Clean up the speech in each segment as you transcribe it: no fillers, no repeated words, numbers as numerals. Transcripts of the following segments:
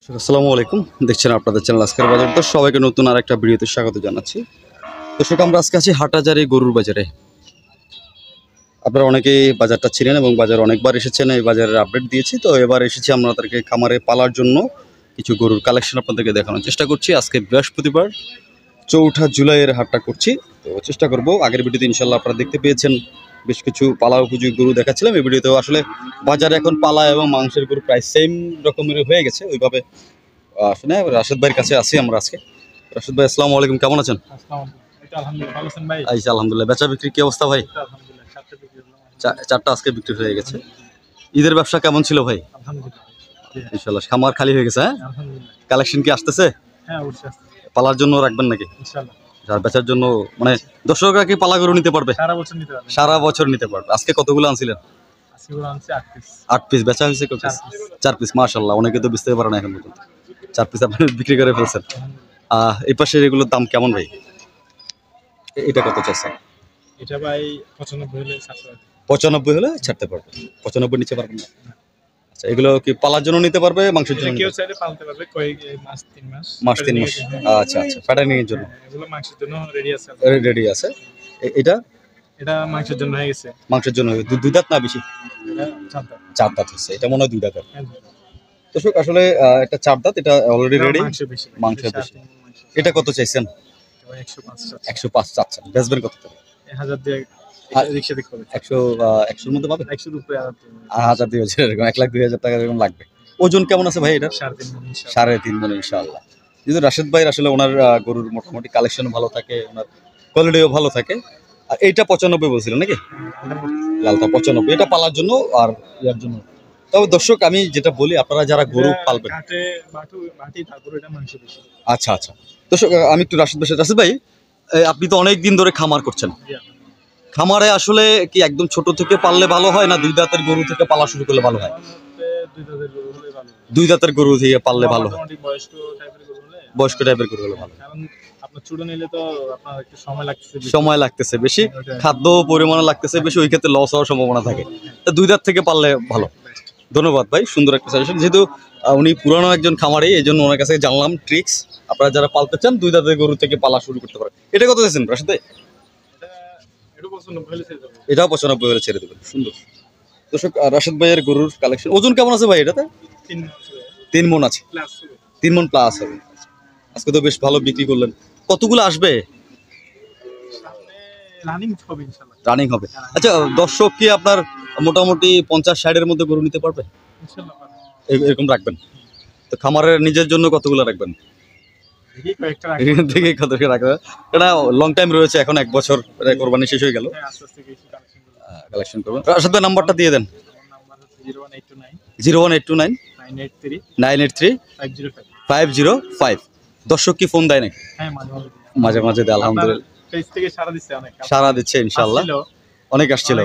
আসসালামু আলাইকুম, দেখছেন আপনাদের চ্যানেল আজকের বাজার। তো সবাইকে নতুন আর একটা ভিডিওতে স্বাগত জানাচ্ছি। দর্শক, আমরা আজকে আছি হাটহাজারী গরুর বাজারে। আপনারা অনেকেই বাজারটা ছিলেন এবং বাজারে অনেকবার এসেছেন, এই বাজারের আপডেট দিয়েছি। তো এবার এসেছি আমরা তাদেরকে খামারে পালার জন্য কিছু গরুর কালেকশন আপনাদেরকে দেখানোর চেষ্টা করছি। আজকে বৃহস্পতিবার 4 জুলাইয়ের হাটটা করছি। তো চেষ্টা করব, আগের ভিডিওতে ইনশাল্লাহ আপনারা দেখতে পেয়েছেন বেশ কিছু পালা উপযোগী গরু দেখাচ্ছিলাম। এই ভিডিওতেও আসলে বাজারে এখন পালা এবং মাংসের গরু প্রায় সেম রকমের হয়ে গেছে। ওইভাবে আসলে রাশেদ ভাইয়ের কাছে আছি আমরা আজকে। রাশেদ ভাই, আসসালামু আলাইকুম, কেমন আছেন? আলহামদুলিল্লাহ। বেচা বিক্রি কি অবস্থা ভাই? 4টা আজকে বিক্রি হয়ে গেছে। ঈদের ব্যবসা কেমন ছিল ভাই? ইনশাল্লাহ খামার খালি হয়ে গেছে। হ্যাঁ, কালেকশন কি আসতেছে? পালার জন্য রাখবেন নাকি? আর বেচার জন্য মানে দর্শকরা কি পালা গরু নিতে পারবে? সারা বছর নিতে পারবে। আজকে কতগুলো আনছিলেন? 8 পিস। বেচা হয়েছে কত পিস? 4 পিস। মাশাআল্লাহ, অনেকে তো বুঝতে পারে না এখন পর্যন্ত 4 পিস আপনি বিক্রি করে ফেলছেন। এই পাশে এগুলোর দাম কেমন ভাই? এটা কত চাচ্ছেন? এটা ভাই 95 হলে 95 হলে ছাড়তে পারবে। 95 নিচে পারবেন না? আচ্ছা, এগুলো কি পালার জন্য নিতে পারবে, মাংসের জন্য? কেউ চাইলে পালতে পারবে, কয়েক মাস 3 মাস। আচ্ছা আচ্ছা, ফ্যাটানিং এর জন্য এগুলো মাংসের জন্য রেডি আছে। রেডি আছে। এটা মাংসের জন্য হয়ে গেছে। মাংসের জন্য দুই দাঁত না বেশি? এটা 4 দাঁত হচ্ছে। এটা মনে হয় 2 দাঁত। দর্শক, আসলে এটা 4 দাঁত, এটা অলরেডি রেডি, মাংস বেশি। এটা কত চাইছেন? 105 চাচ্ছেন। বেচবেন কত? 1000 দিয়ে রিকশা দেখতে হবে। 100 এর মধ্যে পাবে? 100 এর উপরে 1000 দিয়ে এরকম 1,02,000 টাকা এরকম লাগবে। ওজন কেমন আছে ভাই এটা? 3.5 মণ ইনশাআল্লাহ। যেহেতু রাশেদ ভাই আসলে ওনার গরুর মোটামুটি কালেকশন ভালো থাকে, ওনার কোয়ালিটিও ভালো থাকে। আর এইটা 95 বলছিলেন নাকি? লালটা 95, এটা পালার জন্য আর ইয়ার জন্য। তবে দর্শক, আমি যেটা বলি, আপনারা যারা গরু পালবেন, আচ্ছা আচ্ছা দর্শক, আমি একটু রাশেদ ভাই, আপনি তো অনেক দিন ধরে খামার করছেন। খামারে আসলে কি একদম ছোট থেকে পাললে ভালো হয়, না 2 দাঁতের গরু থেকে পালা শুরু করলে ভালো হয়? 2 দাঁতের গরু থেকে পাললে ভালো হয়। বয়স্ক টাইপের গরু হলে ভালো। সময় লাগতেছে বেশি, খাদ্য পরিমাণে লাগতেছে বেশি, ওই ক্ষেত্রে লস হওয়ার সম্ভাবনা থাকে। 2 দাঁত থেকে পাললে ভালো। ধন্যবাদ ভাই, সুন্দর একটা সাজেশন। যেহেতু উনি পুরানো একজন খামারি, এই জন্য ওনার কাছে জানলাম ট্রিক্স। আপনারা যারা পালতে চান 2 দাঁতের গরু থেকে পালা শুরু করতে পারেন। এটা কত দিয়েছেন রাশেদ ভাই? এটাও 95 হলে ছেড়ে দেবেন। সুন্দর। দর্শক, রাশেদ ভাইয়ের গরুর কালেকশন। ওজন কেমন আছে ভাই এটাতে? 3 মণ আছে। 3 মণ প্লাস হবে। আজকে তো বেশ ভালো বিক্রি করলেন। কতগুলো আসবে? রানিং হবে। আচ্ছা, দর্শক কি আপনার মোটামুটি 50-60 এর মধ্যে গরু নিতে পারবে? এরকম রাখবেন তো? খামারের নিজের জন্য কতগুলো রাখবেন? দেখি কত রাখবেন। এটা লং টাইম রয়েছে, এখন 1 বছর কোরবানি শেষ হয়ে গেল। কালেকশন করবেন। রাশেদ ভাই নাম্বারটা দিয়ে দেন। 01829 983 505। দর্শক কি ফোন দেয় নাকি? মাঝে মাঝে দেয়, আলহামদুলিল্লাহ। সারা দিচ্ছে ইনশাআল্লাহ। অনেক আসছিল,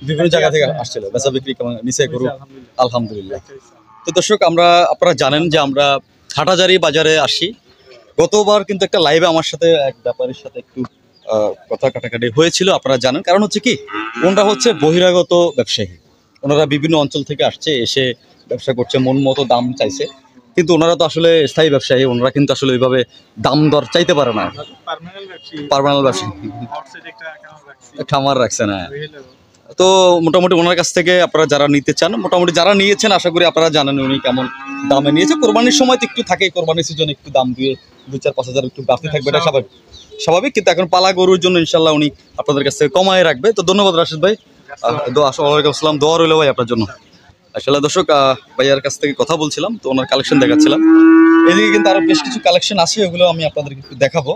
বিভিন্ন জায়গা থেকে আসছিল। বেচা বিক্রি কেমন নিচে গরু? আলহামদুলিল্লাহ। তো দর্শক, আপনারা জানেন যে আমরা হাটহাজারী বাজারে আসি। গতবার কিন্তু একটা লাইভে আমার সাথে এক ব্যাপারীর সাথে একটু কথা কাটাকাটি হয়েছিল, আপনারা জানেন। কারণ হচ্ছে কি, ওনারা হচ্ছে বহিরাগত ব্যবসায়ী। ওনারা বিভিন্ন অঞ্চল থেকে আসছে, এসে ব্যবসা করছে, মন মতো দাম চাইছে। কিন্তু ওনারা তো আসলে স্থায়ী ব্যবসায়ী, ওনারা কিন্তু আসলে ওইভাবে দাম দর চাইতে পারে না। পার্মানেন্ট ব্যবসায়ী, খামার রাখছে না। তো মোটামুটি ওনার কাছ থেকে আপনারা যারা নিতে চান, মোটামুটি যারা নিয়েছেন, আশা করি আপনারা জানেন উনি কেমন দামে নিয়েছে। কোরবানির সময় তো একটু থাকে, কোরবানির সিজনে একটু দাম দিয়ে 2-4-5 হাজার একটু বাড়তি থাকবে, এটা স্বাভাবিক। কিন্তু এখন পালা গরুর জন্য ইনশাল্লাহ উনি আপনাদের কাছ থেকে কমায় রাখবে। তো ধন্যবাদ রাশেদ ভাই। ওয়ালাইকুম আসসালাম। দোয়া রইল ভাই আপনার জন্য। আসলে দর্শক, ভাইয়ার কাছ থেকে কথা বলছিলাম, তো ওনার কালেকশন দেখাচ্ছিলাম। এদিকে কিন্তু আরো বেশ কিছু কালেকশন আছে, ওগুলো আমি আপনাদেরকে একটু দেখাবো।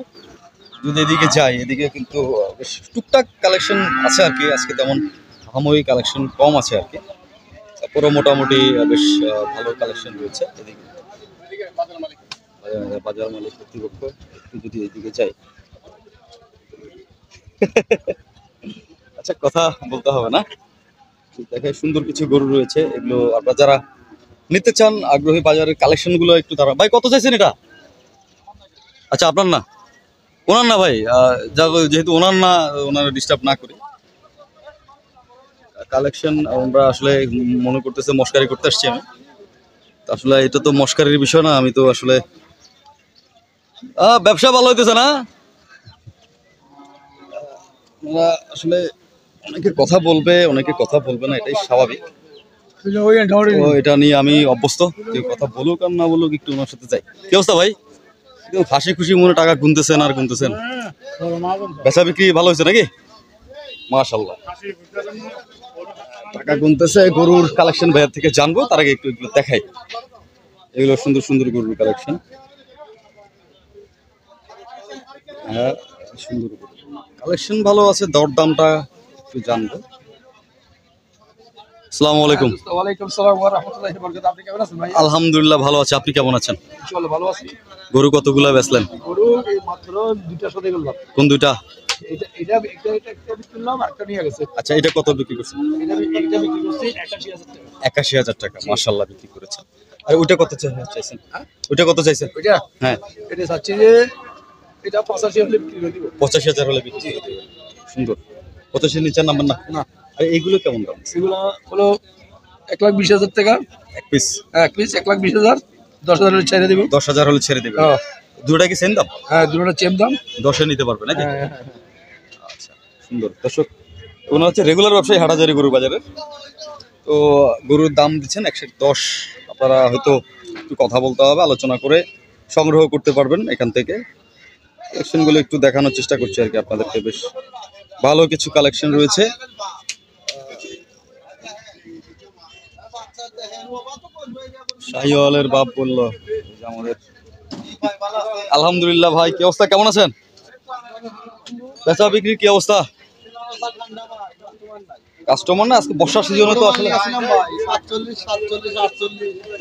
যদি এদিকে যাই, এদিকে কিন্তু বেশ টুকটাক কালেকশন আছে আর কি। আজকে তেমন আহামরি কালেকশন কম আছে আর কি। তারপরে মোটামুটি বেশ ভালো কালেকশন রয়েছে এদিকে। বাজার মালিক কর্তৃপক্ষ, একটু যদি এদিকে যাই। আচ্ছা, কথা বলতে হবে না, দেখে সুন্দর কিছু গরু রয়েছে। এগুলো আপনারা যারা নিতে চান, আগ্রহী, বাজারের কালেকশন গুলো একটু তারা। ভাই কত চাইছেন এটা? আচ্ছা, আপনার না, ওনার না ভাই, যেহেতু ওনার না, ওনার ডিস্টার্ব না করি। কালেকশন আমরা আসলে মনে করতেছে মস্কারি করতে আসছি আমি। আসলে এটা তো মস্কারির বিষয় না, আমি তো আসলে ব্যবসা ভালো হইতেছে না। আসলে অনেকে কথা বলবে, অনেকে কথা বলবে না, এটাই স্বাভাবিক। তো এটা নিয়ে আমি অভ্যস্ত, কেউ কথা বলুক আর না বলুক, একটু ওনার সাথে যাই। কি অবস্থা ভাই? হাসি খুশি মনে টাকা গুনতেছেন আর গুনতেছেন। বেচা বিক্রি ভালো হয়েছে নাকি? মাশাআল্লাহ, টাকা গুনতেছে। গরুর কালেকশন ভাইয়ের থেকে জানবো, তার আগে একটু এগুলো দেখাই। এগুলো সুন্দর সুন্দর গরুর কালেকশন। হ্যাঁ, সুন্দর কালেকশন ভালো আছে, দরদামটা একটু জানবো। আসসালামু আলাইকুম। ওয়ালাইকুম সালাম ওয়া রাহমাতুল্লাহি ওয়া বারাকাতুহু। আপনি কেমন আছেন ভাই? আলহামদুলিল্লাহ ভালো আছে, আপনি কেমন আছেন? ইনশাআল্লাহ ভালো আছি। গরু কতগুলা বেচলেন? গরু এই মাত্র দুইটা সাথে করলাম। কোন দুইটা? এটা একটা বিক্রি করলাম, একটা নিয়ে গেছে। আচ্ছা, এটা কত বিক্রি করছেন? এটা বিক্রি করছি ৮১,০০০ টাকা। ৮১,০০০ টাকা, মাশাআল্লাহ বিক্রি করেছেন। আর ওইটা কত চাইছেন? ওইটা কত চাইছেন? ওইটা হ্যাঁ, এটা চাচ্ছি যে এটা ৮৫ হলে বিক্রি করে দিব। ৮৫,০০০ হলে বিক্রি করে দেবেন। সুন্দর। ৮৫ নিচের নাম্বার না? না, আর এইগুলো কেমন দাম? এগুলো হলো ১,২০,০০০ টাকা এক পিস? এক পিস ১,২০,০০০। ১০,০০০ হলে ছেড়ে দিব। ১০,০০০ হলে ছেড়ে দেবেন। হ্যাঁ দুটোটা কি সেম দাম? হ্যাঁ, দুটোটা চেম দাম। ১০-এ নিতে পারবে নাকি? হ্যাঁ, হ্যাঁ, আচ্ছা, সুন্দর। দর্শক, ওনার হচ্ছে রেগুলার ব্যবসায়ী হাটাজারি গরু বাজারের। তো গরুর দাম দিচ্ছেন ১১০। আপনারা হয়তো একটু কথা বলতে হবে, আলোচনা করে সংগ্রহ করতে পারবেন এখান থেকে। কালেকশনগুলো একটু দেখানোর চেষ্টা করছি আর কি আপনাদেরকে। বেশ ভালো কিছু কালেকশন রয়েছে। শাহিওয়ালের বাপ বললো যে আমাদের। আলহামদুলিল্লাহ ভাই, কি অবস্থা, কেমন আছেন? বেচা বিক্রির কি অবস্থা? কাস্টমার না, আজকে বর্ষার সিজনে তো আসলে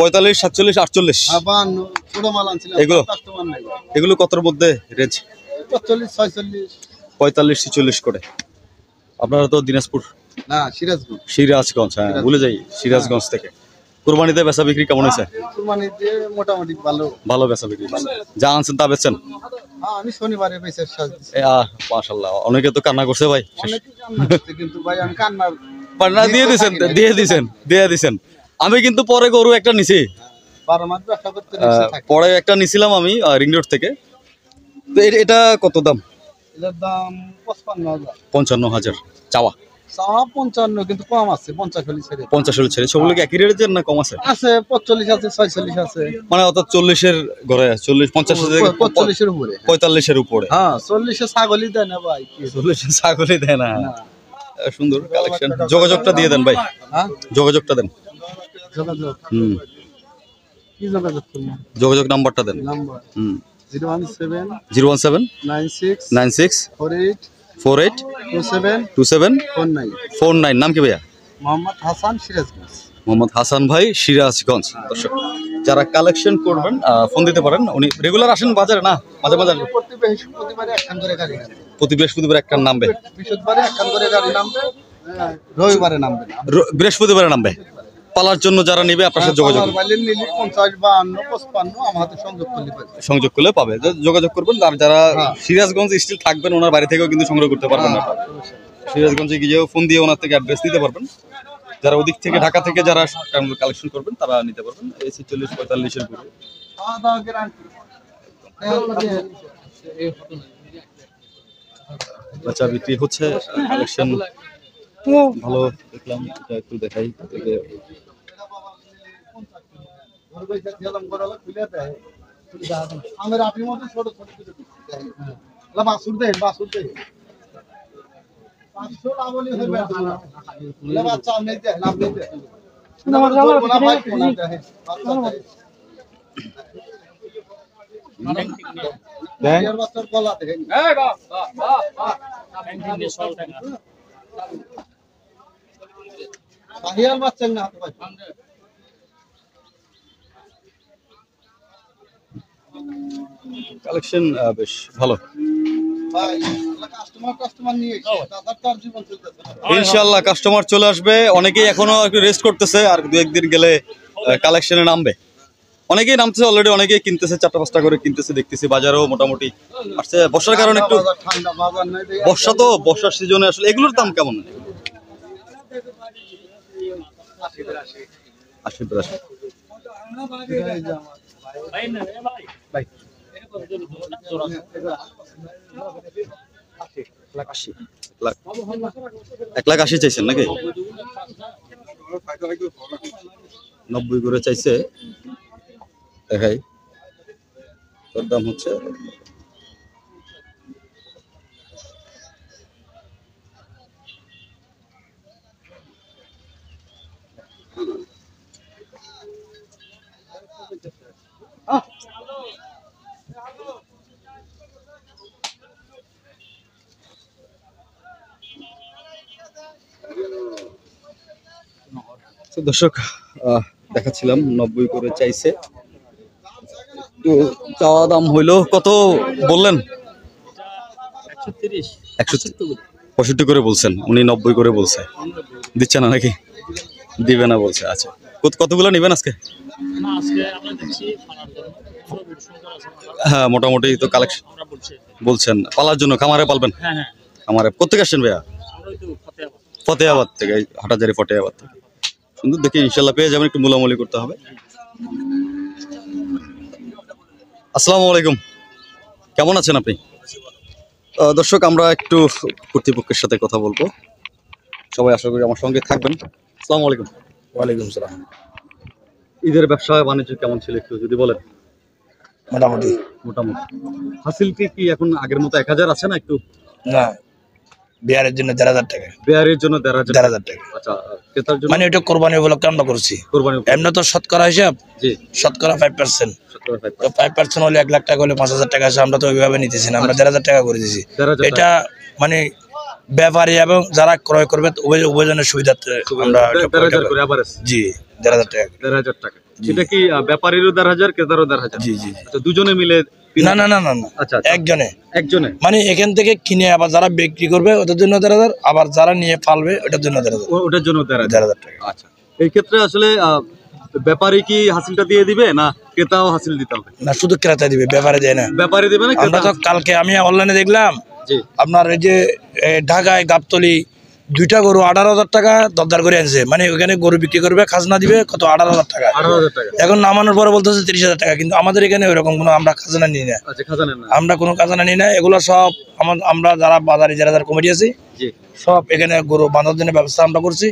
৪৫, ৪৭, ৪৮। এগুলো কতর মধ্যে রেঞ্জ? ৪৫, ৪৬ করে। আপনারা তো দিনাজপুর? না, সিরাজগঞ্জ। সিরাজগঞ্জ, হ্যাঁ ভুলে যাই, সিরাজগঞ্জ থেকে। কুরবানিতে বেচা বিক্রি কেমন হয়েছে? কুরবানিতে মোটামুটি ভালো। ভালো বেচা বিক্রি, যা আনছেন তা বেচছেন? আমি শনিবারে বেচে সাজছি। মাশাআল্লাহ, অনেকে তো কান্না করছে ভাই। অনেকেই কান্না করছে, কিন্তু ভাই আমি কান্নার পান্না দিয়ে দিছেন। আমি কিন্তু পরে গরু একটা নিছি, 12 মাস ব্যবসা করতে রিস্ক থাকে। পরে একটা নিছিলাম আমি রিং রোড থেকে। তো এটা কত দাম? এটার দাম 55,000। ৫৫,০০০ চাওয়া? চাওয়া 55, কিন্তু কম আছে 50 হলে ছেড়ে। ৫০ হলে ছেড়ে। সবগুলো কি একই রেটের না কম আছে? আছে 45 আছে, 46 আছে। মানে অর্থাৎ ৪০-এর ঘরে, ৪০-৫০ থেকে 45-এর উপরে। ৪৫-এর উপরে। হ্যাঁ, 40-এ ছাগলই দেয় না ভাই। ৪০ ছাগলই দেয় না। না। সুন্দর কালেকশন। যোগাযোগটা দিয়ে দেন ভাই, হ্যাঁ, যোগাযোগটা দেন। যোগাযোগ কি যোগাযোগ করব? যোগাযোগ নাম্বারটা দেন। নাম্বার 017 017 96 96 48 48 27 27 49। 49। নাম কি ভাইয়া? মোহাম্মদ হাসান, সিরাজগঞ্জ। মোহাম্মদ হাসান ভাই, সিরাজগঞ্জ। দর্শক, যারা কালেকশন করবেন ফোন দিতে পারেন। উনি রেগুলার আসেন বাজারে না? মাঝে মাঝে আসবেন? প্রতিবারে একখান করে গাড়ি নামবে। প্রতি বৃহস্পতিবার একটা নামবে? বৃহস্পতিবারে একখান করে গাড়ি নামবে, রবিবারে নামবে না। বৃহস্পতিবারে নামবে। পালার জন্য যারা নেবে আপনার সাথে যোগাযোগ, 50 52 55 আমাদের সংযোগ করলে পাবে। যোগাযোগ করবেন। আর যারা সিরাজগঞ্জ স্টিল থাকবেন, ওনার বাড়ি থেকেও কিন্তু সংগ্রহ করতে পারবেন না। সিরাজগঞ্জে গিয়েও ফোন দিয়ে ওনার থেকে অ্যাড্রেস নিতে পারবেন। যারা ওদিক থেকে, ঢাকা থেকে যারা কালেকশন করবেন তারা নিতে পারবেন। এই 46-45-এর গরু। বাচ্চা বিক্রি হচ্ছে, কালেকশন ভালো দেখলাম। এটা একটু দেখাই। কালেকশন বেশ ভালো। ইনশাআল্লাহ কাস্টমার চলে আসবে। অনেকেই এখনো একটু রেস্ট করতেছে, আর 2-1 দিন গেলে কালেকশনে নামবে। অনেকেই নামতেছে অলরেডি, অনেকেই কিনতেছে, 4টা-5টা করে কিনতেছে, দেখতেছি বাজারেও মোটামুটি আসছে। বর্ষার কারণে একটু, বর্ষার সিজনে আসলে এগুলোর দাম কেমন? 80 1,80,000 চাইছেন নাকি? 90 করে চাইছে। দেখাই তোর দাম হচ্ছে তো দর্শক দেখাচ্ছিলাম 90 করে চাইছে। তো চাওয়া দাম হইলো কত বললেন? 165 করে বলছেন, উনি 90 করে বলছে। দিচ্ছে না নাকি? দিবে না বলছে। আচ্ছা, কতগুলো নেবেন আজকে? হ্যাঁ, মোটামুটি তো কালেকশন বলছেন পালার জন্য। খামারে পালবেন? খামারে। কোথেকে আসছেন ভাইয়া? ফতেহাবাদ থেকে, হাটাজারি ফতেহাবাদ থেকে। সুন্দর দেখি, ইনশাল্লাহ পেয়ে যাবেন। একটু মূলামূলি করতে হবে। আসসালামু আলাইকুম, কেমন আছেন আপনি? দর্শক, আমরা একটু কর্তৃপক্ষের সাথে কথা বলবো। সবাই আশা করি আমার সঙ্গে থাকবেন। আসসালামু আলাইকুম। ওয়ালাইকুম সালাম। ঈদের ব্যবসা বাণিজ্য কেমন ছিল একটু যদি বলেন? মোটামুটি। হাসিল কি এখন আগের মতো 1000 আছে না একটু? না, বিয়ারের জন্য 1,500 টাকা। বিয়ারের জন্য 1,500 টাকা। আচ্ছা, ক্রেতার জন্য মানে এটা কোরবানি উপলক্ষে আমরা করছি। কোরবানি এমনি তো শতকরা হিসাব, জি, শতকরা 5%। 5% তো 5% হলে 1 লাখ টাকা হলে 5,000 টাকা আছে। আমরা তো ওইভাবে নিতেছি না, আমরা 1,500 টাকা করে দিছি। এটা মানে ব্যাপারী এবং যারা ক্রয় করবে উভয়জনের সুবিধার্থে আমরা 1,500 করে এভারেজ। জি, 1,500 টাকা। 1,500 টাকা। এটা কি ব্যাপারীরও 1,500, ক্রেতারও 1,500? জি জি। আচ্ছা, দুজনে মিলে? না না না না, আচ্ছা, একজনে মানে এখান থেকে কিনে আবার যারা বিক্রি করবে ওদের জন্য 1,500, আবার যারা নিয়ে ফালবে ওটার জন্য 1,500। ওটার জন্য 1,500 টাকা। আচ্ছা, এই ক্ষেত্রে আসলে ব্যাপারী কি হাসিলটা দিয়ে দিবে না ক্রেতাও হাসিল দিতে হবে? না, শুধু ক্রেতা দিবে, ব্যাপারে দেয় না। ব্যাপারী দিবে না? আমরা তো কালকে আমি অনলাইনে দেখলাম, জি, আপনার এই যে ঢাকায় গাবতলি 2টা গরু 18,000 টাকা দরদার করে আনছে। মানে ওখানে গরু বিক্রি করবে, খাজনা দিবে কত? 18,000 টাকা। 18,000 টাকা। এখন নামানোর পরে বলতেছে 30,000 টাকা। কিন্তু আমাদের এখানে ওইরকম কোনো আমরা খাজনা নিই না। আচ্ছা, খাজানা না? আমরা কোনো খাজনা নিই না। এগুলো সব আমরা যারা বাজারে যারা কমিটি আছি, জি, সব এখানে গরু বাঁধার জন্য ব্যবস্থা আমরা করছি।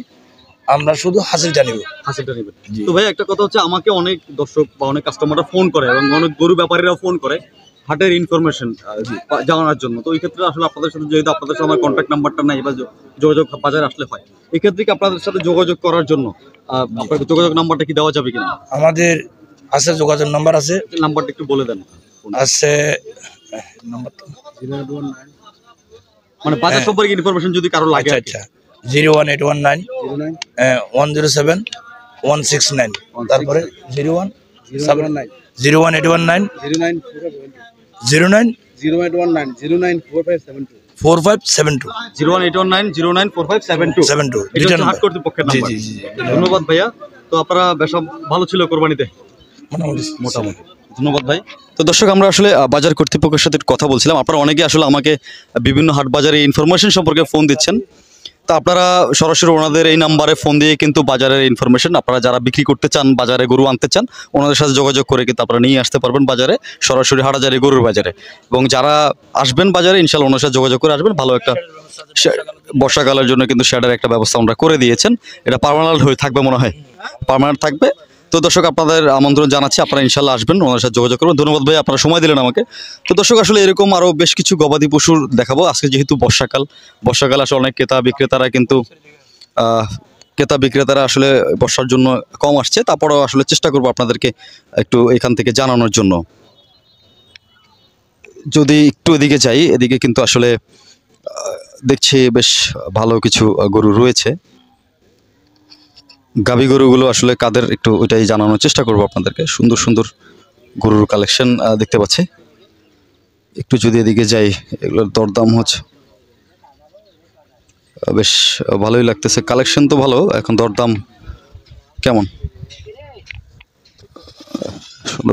আমরা শুধু হাসিলটা নিব। হাসিলটা নিবে। তো ভাই, একটা কথা হচ্ছে, আমাকে অনেক দর্শক বা অনেক কাস্টমাররা ফোন করে এবং অনেক গরু ব্যাপারীরাও ফোন করে হাটের ইনফরমেশন জানানোর জন্য। তো এই ক্ষেত্রে আসলে আপনাদের সাথে, যেহেতু আপনাদের সাথে আমার কন্ট্যাক্ট নাম্বারটা নাই বা যোগাযোগ বাজারে আসলে হয়, এই ক্ষেত্রে কি আপনাদের সাথে যোগাযোগ করার জন্য আপনার যোগাযোগ নাম্বারটা কি দেওয়া যাবে কিনা? আমাদের আছে, যোগাযোগ নাম্বার আছে। নাম্বারটা একটু বলে দেন। আছে নাম্বারটা 019, মানে বাজার সম্পর্কে ইনফরমেশন যদি কারো লাগে। আচ্ছা, 01819 107 169। তারপরে 01819 09 4572 01819094572 এটা হচ্ছে হাট কর্তৃপক্ষের নাম্বার। জি জি জি, ধন্যবাদ ভাইয়া। তো আপনারা বেশ ভালো ছিল কোরবানিতে? মোটামুটি। ধন্যবাদ ভাই। তো দর্শক, আমরা আসলে বাজার কর্তৃপক্ষের সাথে কথা বলছিলাম। আপনারা অনেকে আসলে আমাকে বিভিন্ন হাট বাজারে ইনফরমেশন সম্পর্কে ফোন দিচ্ছেন। তো আপনারা সরাসরি ওনাদের এই নাম্বারে ফোন দিয়ে কিন্তু বাজারের ইনফরমেশন, আপনারা যারা বিক্রি করতে চান, বাজারে গরু আনতে চান, ওনাদের সাথে যোগাযোগ করে কিন্তু আপনারা নিয়ে আসতে পারবেন বাজারে, সরাসরি হাটাজারি গরুর বাজারে। এবং যারা আসবেন বাজারে, ইনশাল্লাহ ওনার সাথে যোগাযোগ করে আসবেন। ভালো একটা বর্ষাকালের জন্য কিন্তু শেডের একটা ব্যবস্থা আমরা করে দিয়েছেন। এটা পার্মানেন্ট হয়ে থাকবে, মনে হয় পার্মানেন্ট থাকবে। তো দর্শক, আপনাদের আমন্ত্রণ জানাচ্ছি, আপনারা ইনশাল্লাহ আসবেন, ওনার সাথে যোগাযোগ করবেন। ধন্যবাদ ভাই, আপনারা সময় দিলেন আমাকে। তো দর্শক, আসলে এরকম আরও বেশ কিছু গবাদি পশুর দেখাবো আজকে। যেহেতু বর্ষাকাল আসলে অনেক ক্রেতা বিক্রেতারা আসলে বর্ষার জন্য কম আসছে। তারপরেও আসলে চেষ্টা করবো আপনাদেরকে একটু এখান থেকে জানানোর জন্য। যদি একটু এদিকে যাই, এদিকে কিন্তু আসলে দেখছি বেশ ভালো কিছু গরু রয়েছে। গাভী গরুগুলো আসলে কাদের, একটু ওইটাই জানানোর চেষ্টা করবো আপনাদেরকে। সুন্দর সুন্দর গরুর কালেকশন দেখতে পাচ্ছি। একটু যদি এদিকে যাই, এগুলোর দরদাম হচ্ছে বেশ ভালোই লাগতেছে। কালেকশন তো ভালো, এখন দরদাম কেমন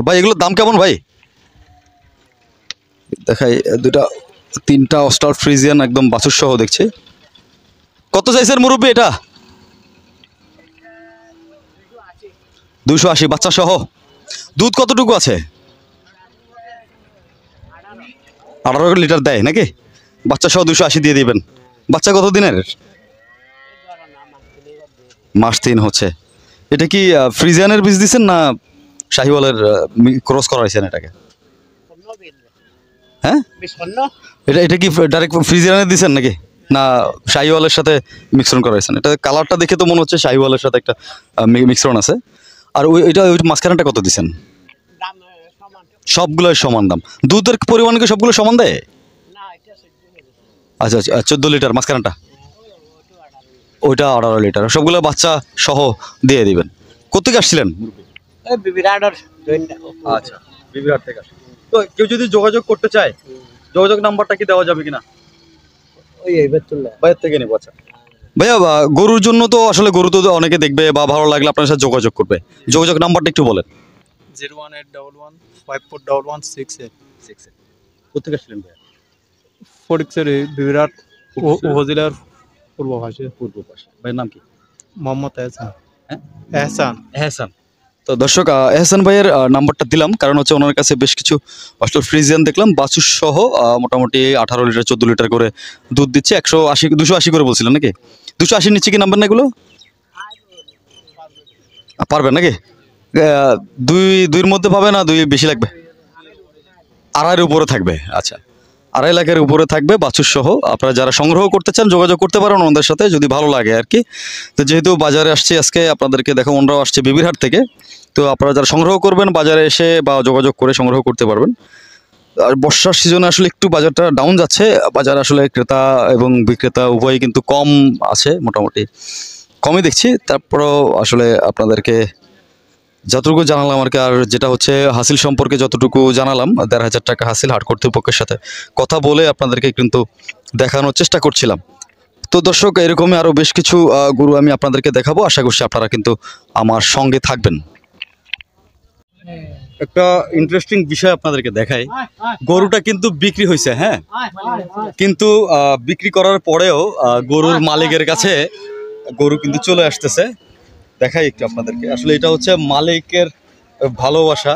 ভাই? এগুলোর দাম কেমন ভাই? দেখাই, 3টা অস্টার ফ্রিজিয়ান একদম বাছুর সহ দেখছি। কত চাইছেন মুরব্বী এটা? 280 বাচ্চা সহ। দুধ কতটুকু আছে? 18 লিটার দেয় নাকি? বাচ্চা সহ 280 দিয়ে দিবেন। বাচ্চা কত দিনের? মাস 3 হচ্ছে। এটা কি ফ্রিজিয়ানের বীজ দিচ্ছেন না শাহিওয়ালের ক্রস করাইছেন এটাকে? হ্যাঁ, এটা কি ডাইরেক্ট ফ্রিজিয়ানের দিচ্ছেন নাকি না শাহিওয়ালের সাথে মিশ্রণ করাইছেন? এটা কালারটা দেখে তো মনে হচ্ছে শাহিওয়ালের সাথে একটা মিশ্রণ আছে। আর ওই মাঝখানেটা কত দিচ্ছেন? সবগুলোর সমান দাম। দুধের পরিমাণ কি সবগুলো সমান দেয়? আচ্ছা আচ্ছা, 14 লিটার মাঝখানেটা, ওইটা 18 লিটার, সবগুলো বাচ্চা সহ দিয়ে দিবেন। কোথেকে আসছিলেন? আচ্ছা, বিবিরাট থেকে আসছেন। তো কেউ যদি যোগাযোগ করতে চায়, যোগাযোগ নাম্বারটা কি দেওয়া যাবে কিনা? বাইরের থেকে নেবো। আচ্ছা ভাইয়া, গরুর জন্য তো আসলে গরু তো অনেকে দেখবে বা ভালো লাগলে আপনার সাথে যোগাযোগ করবে, যোগাযোগ নাম্বারটা একটু বলেন। 01811541168 কোথেকে আসছিলেন ভাইয়া? ফটিকছড়ি বিরাট উপজেলার পূর্ব পাশে। পূর্ব পাশে। ভাইয়ের নাম কি? মোহাম্মদ এহসান। হ্যাঁ? এহসান। এহসান। তো দর্শক, এহসান ভাইয়ের নাম্বারটা দিলাম, কারণ হচ্ছে ওনার কাছে বেশ কিছু অস্ট্রেল ফ্রিজিয়ান দেখলাম বাছুর সহ, মোটামুটি 18 লিটার 14 লিটার করে দুধ দিচ্ছে। 280 করে বলছিলেন নাকি? 280 নিচ্ছে কি নাম্বার না এগুলো? পারবেন নাকি? দুইয়ের মধ্যে পাবে না, দুই বেশি লাগবে? 2.5 উপরে থাকবে। আচ্ছা, 2.5 লাখের উপরে থাকবে বাছুর সহ। আপনারা যারা সংগ্রহ করতে চান যোগাযোগ করতে পারেন ওনাদের সাথে, যদি ভালো লাগে আর কি। তো যেহেতু বাজারে আসছি আজকে আপনাদেরকে দেখো, ওনারাও আসছে বিবিরহাট থেকে, তো আপনারা যারা সংগ্রহ করবেন বাজারে এসে বা যোগাযোগ করে সংগ্রহ করতে পারবেন। আর বর্ষার সিজনে আসলে একটু বাজারটা ডাউন যাচ্ছে, বাজার আসলে ক্রেতা এবং বিক্রেতা উভয়ই কিন্তু কম আছে, মোটামুটি কমই দেখছি। তারপরও আসলে আপনাদেরকে যতটুকু জানালাম আর কি, আর যেটা হচ্ছে হাসিল সম্পর্কে যতটুকু জানালাম, 1,500 টাকা হাসিল হাট কর্তৃপক্ষের সাথে কথা বলে আপনাদেরকে কিন্তু দেখানোর চেষ্টা করছিলাম। তো দর্শক, এরকমই আরও বেশ কিছু গরু আমি আপনাদেরকে দেখাবো, আশা করছি আপনারা কিন্তু আমার সঙ্গে থাকবেন। একটা ইন্টারেস্টিং বিষয় আপনাদেরকে দেখাই, গরুটা কিন্তু বিক্রি হয়েছে, হ্যাঁ, কিন্তু বিক্রি করার পরেও গরুর মালিকের কাছে গরু কিন্তু চলে আসতেছে। দেখাই একটু আপনাদেরকে, আসলে এটা হচ্ছে মালিকের ভালোবাসা,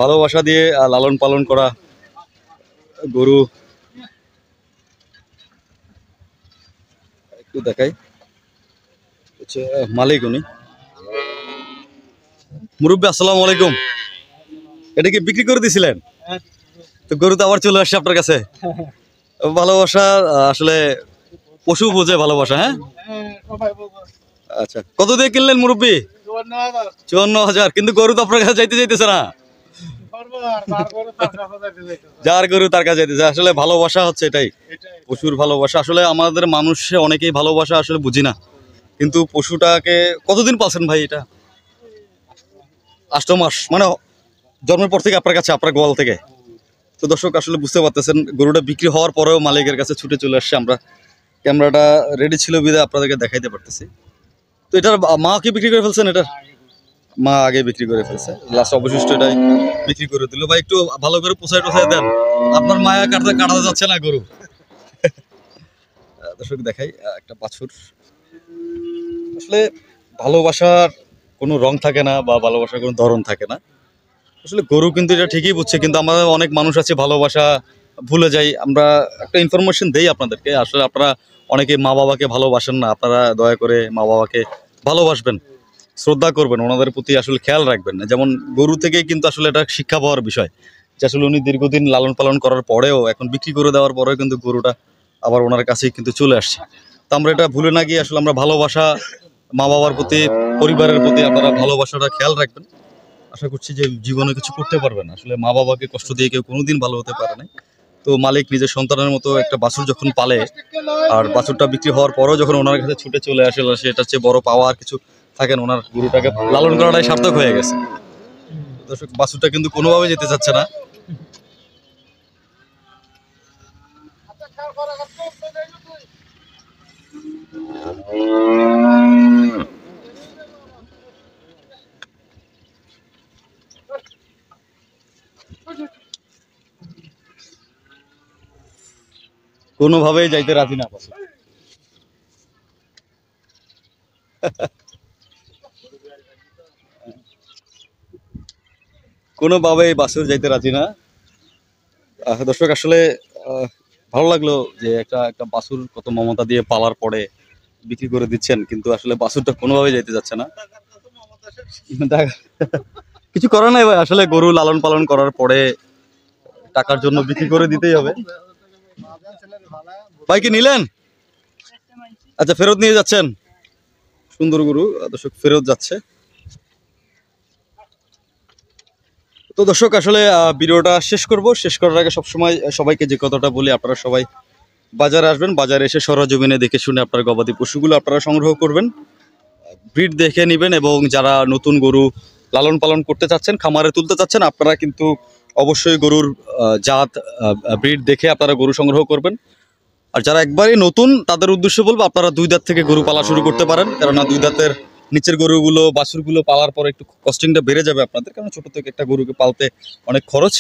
ভালোবাসা দিয়ে লালন পালন করা গরু। একটু দেখাই, হচ্ছে মালিক উনি। মুরব্বী আসসালামু আলাইকুম। এটা কি বিক্রি করে দিয়েছিলেন? তো গরু তো আবার চলে আসছে আপনার কাছে। ভালোবাসা আসলে পশু বোঝে ভালোবাসা, হ্যাঁ। আচ্ছা, কত দিয়ে কিনলেন মুরব্বী? 54,000। কিন্তু গরু তো আপনার কাছে যাইতেছে না। যার গরু তার কাছে যাইতেছে। আসলে ভালোবাসা হচ্ছে এটাই, পশুর ভালোবাসা। আসলে আমাদের মানুষে অনেকেই ভালোবাসা আসলে বুঝি না, কিন্তু পশুটাকে কতদিন পালছেন ভাই? এটা 8 মাস, মানে জন্মের পর থেকে আপনার কাছে, আপনার গোয়াল থেকে। তো দর্শক আসলে বুঝতে পারতেছেন, গরুটা বিক্রি হওয়ার পরেও মালিকের কাছে ছুটে চলে আসছে। আমরা ক্যামেরাটা রেডি ছিল বিধায় আপনাদেরকে দেখাইতে পারতেছি। তো এটার মা কি বিক্রি করে ফেলছেন? এটার মা আগে বিক্রি করে ফেলছে, লাস্ট অবশিষ্ট এটাই বিক্রি করে দিল। ভাই একটু ভালো করে পোছায় টোছায় দেন, আপনার মায়া কাটা যাচ্ছে না গরু। দর্শক দেখাই একটা বাছুর। আসলে ভালোবাসার কোনো রং থাকে না বা ভালোবাসার কোনো ধরন থাকে না। আসলে গরু কিন্তু এটা ঠিকই বুঝছে, কিন্তু আমাদের অনেক মানুষ আছে ভালোবাসা ভুলে যাই। আমরা একটা ইনফরমেশন দেই আপনাদেরকে, আসলে আপনারা অনেকে মা বাবাকে ভালোবাসেন না। আপনারা দয়া করে মা বাবাকে ভালোবাসবেন, শ্রদ্ধা করবেন, ওনাদের প্রতি আসলে খেয়াল রাখবেন। যেমন গরু থেকে কিন্তু আসলে এটা শিক্ষা পাওয়ার বিষয়, যে আসলে উনি দীর্ঘদিন লালন পালন করার পরেও, এখন বিক্রি করে দেওয়ার পরেও কিন্তু গরুটা আবার ওনার কাছেই কিন্তু চলে আসছে। তো আমরা এটা ভুলে না গিয়ে আসলে আমরা ভালোবাসা, মা বাবার প্রতি, পরিবারের প্রতি আপনারা ভালোবাসাটা খেয়াল রাখবেন। আশা করছি যে জীবনে কিছু করতে পারবেন। আসলে মা বাবাকে কষ্ট দিয়ে কেউ কোনোদিন ভালো হতে পারে না। তো মালিক নিজের সন্তানের মতো একটা বাছুর যখন পালে, আর বাছুরটা বিক্রি হওয়ার পরেও যখন ওনার কাছে ছুটে চলে আসে, সেটার চেয়ে বড় পাওয়া আর কিছু থাকেন। ওনার গরুটাকে লালন করাটাই সার্থক হয়ে গেছে। দর্শক, বাছুরটা কিন্তু কোনোভাবে যেতে চাচ্ছে না। কোনোভাবেই যাইতে রাজি না বাছুর। কোনোভাবে বাসুর যাইতে রাজি না। দর্শক আসলে ভালো লাগলো যে একটা একটা বাসুর কত মমতা দিয়ে পালার পরে বিক্রি করে দিচ্ছেন, কিন্তু আসলে বাসুরটা কোনোভাবে যাইতে যাচ্ছে না। কিছু করার নাই ভাই, আসলে গরু লালন পালন করার পরে টাকার জন্য বিক্রি করে দিতেই হবে। ভাই কি নিলেন? আচ্ছা, ফেরত নিয়ে যাচ্ছেন। সুন্দর গরু দর্শক ফেরত যাচ্ছে। তো দর্শক আসলে ভিডিওটা শেষ করব। শেষ করার আগে সবসময় সবাইকে যে কথাটা বলি, আপনারা সবাই বাজারে আসবেন, বাজারে এসে সরজমিনে দেখে শুনে আপনার গবাদি পশুগুলো আপনারা সংগ্রহ করবেন, ব্রিড দেখে নেবেন, এবং যারা নতুন গরু লালন পালন করতে চাচ্ছেন, খামারে তুলতে চাচ্ছেন, আপনারা কিন্তু অবশ্যই গরুর জাত ব্রিড দেখে আপনারা গরু সংগ্রহ করবেন। আর যারা একবারই নতুন তাদের উদ্দেশ্যে বলবো, আপনারা 2 দাঁত থেকে গরু পালা শুরু করতে পারেন, কেননা 2 দাঁতের নিচের গরুগুলো বাছুরগুলো পালার পরে একটু কস্টিংটা বেড়ে যাবে আপনাদের, কারণ ছোট থেকে একটা গরুকে পালতে অনেক খরচ।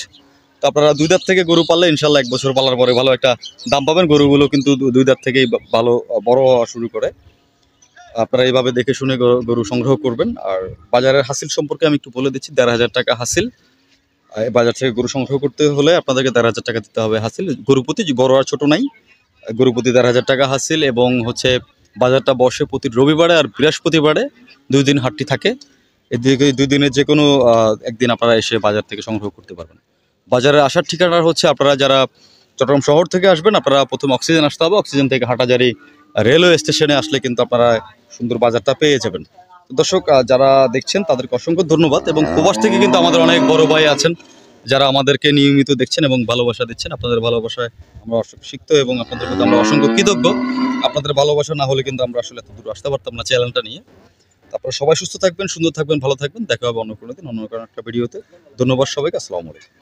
তো আপনারা 2 দাঁত থেকে গরু পাললে ইনশাল্লাহ 1 বছর পালার পরে ভালো একটা দাম পাবেন। গরুগুলো কিন্তু 2 দাঁত থেকেই ভালো বড় হওয়া শুরু করে। আপনারা এইভাবে দেখে শুনে গরু সংগ্রহ করবেন। আর বাজারের হাসিল সম্পর্কে আমি একটু বলে দিচ্ছি। 1500 টাকা হাসিল। বাজার থেকে গরু সংগ্রহ করতে হলে আপনাদেরকে 1500 টাকা দিতে হবে হাসিল। গরু প্রতি বড় আর ছোট নাই, গরু প্রতি 1500 টাকা হাসিল। এবং হচ্ছে বাজারটা বসে প্রতি রবিবারে আর বৃহস্পতিবারে, 2 দিন হাটটি থাকে। এই 2 দিনের যে কোনো একদিন আপনারা এসে বাজার থেকে সংগ্রহ করতে পারবেন। বাজারে আসার ঠিকানা হচ্ছে, আপনারা যারা চট্টগ্রাম শহর থেকে আসবেন, আপনারা প্রথমে অক্সিজেন আসতে হবে। অক্সিজেন থেকে হাটাজারি রেলওয়ে স্টেশনে আসলে কিন্তু আপনারা সুন্দর বাজারটা পেয়ে যাবেন। তো দর্শক যারা দেখছেন তাদেরকে অসংখ্য ধন্যবাদ। এবং প্রবাস থেকে কিন্তু আমাদের অনেক বড় ভাই আছেন যারা আমাদেরকে নিয়মিত দেখছেন এবং ভালোবাসা দিচ্ছেন। আপনাদের ভালোবাসায় আমরা শিখত এবং আপনাদের প্রতি আমরা অসংখ্য কৃতজ্ঞ। আপনাদের ভালোবাসা না হলে কিন্তু আমরা আসলে এত দূর আসতে পারতাম না চ্যানেলটা নিয়ে। তারপরে সবাই সুস্থ থাকবেন, সুন্দর থাকবেন, ভালো থাকবেন। দেখা হবে অন্য কোনো দিন অন্য কোনো একটা ভিডিওতে। ধন্যবাদ সবাইকে। আসসালামু আলাইকুম।